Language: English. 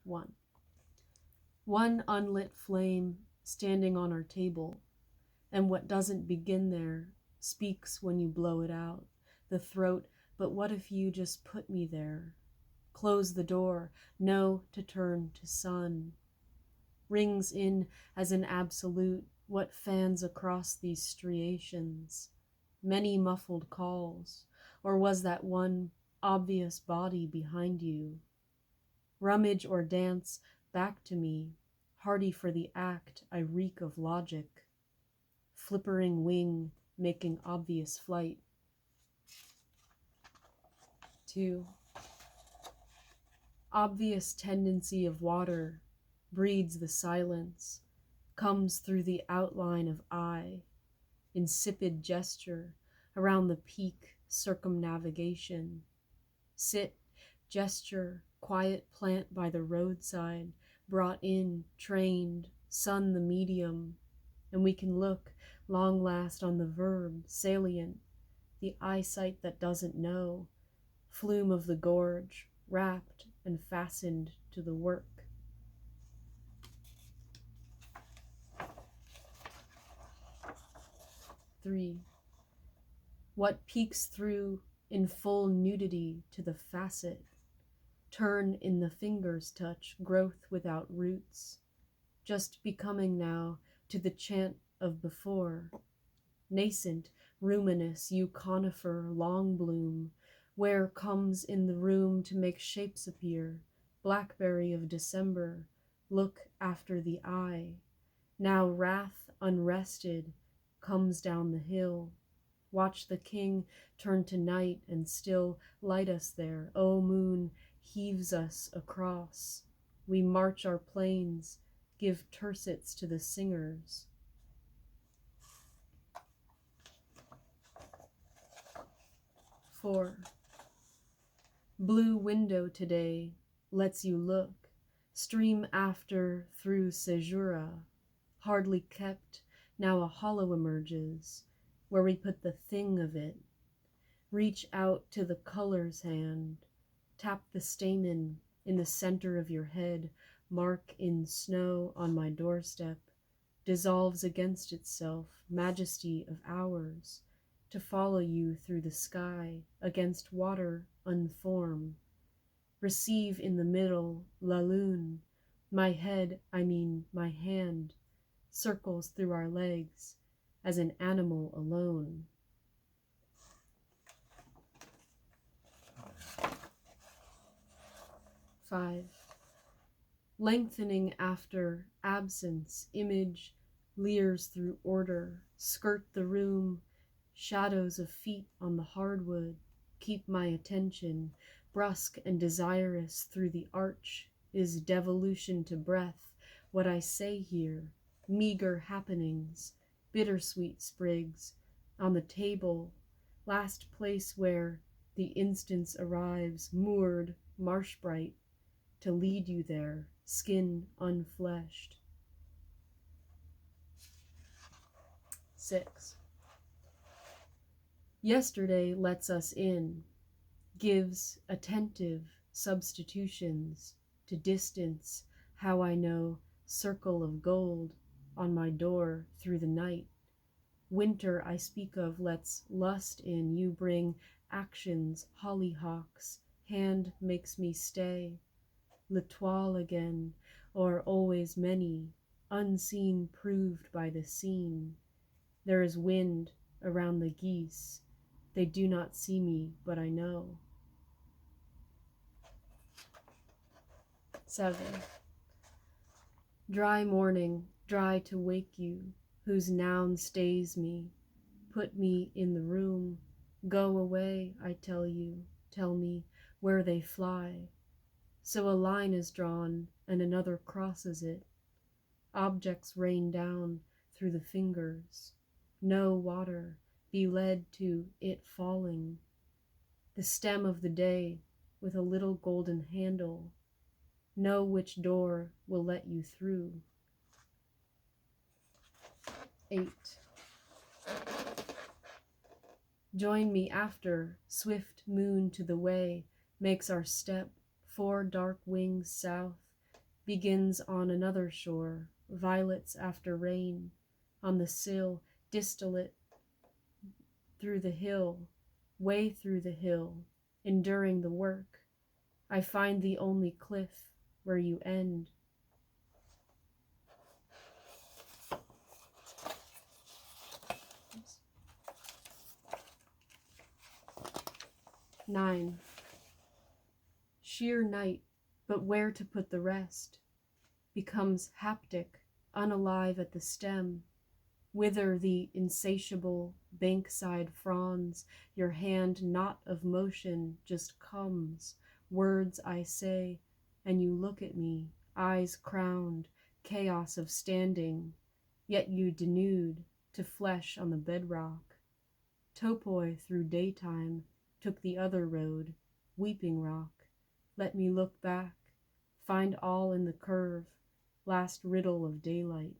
1. One unlit flame standing on our table, and what doesn't begin there speaks when you blow it out. The throat, but what if you just put me there? Close the door, no to turn to sun. Rings in as an absolute, what fans across these striations? Many muffled calls, or was that one obvious body behind you? Rummage or dance back to me, hardy for the act, I reek of logic. Flippering wing, making obvious flight. 2. Obvious tendency of water breeds the silence, comes through the outline of eye, insipid gesture around the peak circumnavigation. Sit, gesture, quiet plant by the roadside, brought in, trained, sun the medium, and we can look, long last, on the verb, salient, the eyesight that doesn't know, flume of the gorge, wrapped and fastened to the work. 3. What peeks through in full nudity to the facet, turn in the fingers touch, growth without roots, just becoming now to the chant of before. Nascent, ruminous, you conifer, long bloom, where comes in the room to make shapes appear, blackberry of December, look after the eye. Now wrath unrested comes down the hill. Watch the king turn to night and still light us there. O moon heaves us across. We march our plains, give tercets to the singers. 4. Blue window today lets you look, stream after through caesura, hardly kept, now a hollow emerges, where we put the thing of it. Reach out to the color's hand, tap the stamen in the center of your head, mark in snow on my doorstep, dissolves against itself, majesty of hours, to follow you through the sky, against water unformed. Receive in the middle, la lune, my head, I mean my hand, circles through our legs, as an animal alone. 5. Lengthening after absence, image leers through order, skirt the room, shadows of feet on the hardwood, keep my attention, brusque and desirous through the arch, is devolution to breath, what I say here, meager happenings, bittersweet sprigs, on the table, last place where the instance arrives, moored, marsh bright, to lead you there, skin unfleshed. 6. Yesterday lets us in, gives attentive substitutions to distance, how I know, circle of gold on my door through the night. Winter I speak of lets lust in, you bring actions, hollyhocks, hand makes me stay. L'Etoile again, or always many, unseen proved by the scene. There is wind around the geese, they do not see me, but I know. 7. Dry morning, dry to wake you, whose noun stays me, put me in the room, go away, I tell you, tell me where they fly. So a line is drawn and another crosses it. Objects rain down through the fingers. No water, be led to it falling. The stem of the day with a little golden handle. Know which door will let you through. 8. Join me after, swift moon to the way, makes our step, 4 dark wings south, begins on another shore, violets after rain, on the sill, distillate through the hill, way through the hill, enduring the work. I find the only cliff where you end. Oops. 9. Sheer night, but where to put the rest, becomes haptic, unalive at the stem. Whither the insatiable bankside fronds, your hand not of motion, just comes. Words I say, and you look at me, eyes crowned, chaos of standing, yet you denude to flesh on the bedrock. Topoi through daytime took the other road, weeping rock. Let me look back, find all in the curve, last riddle of daylight.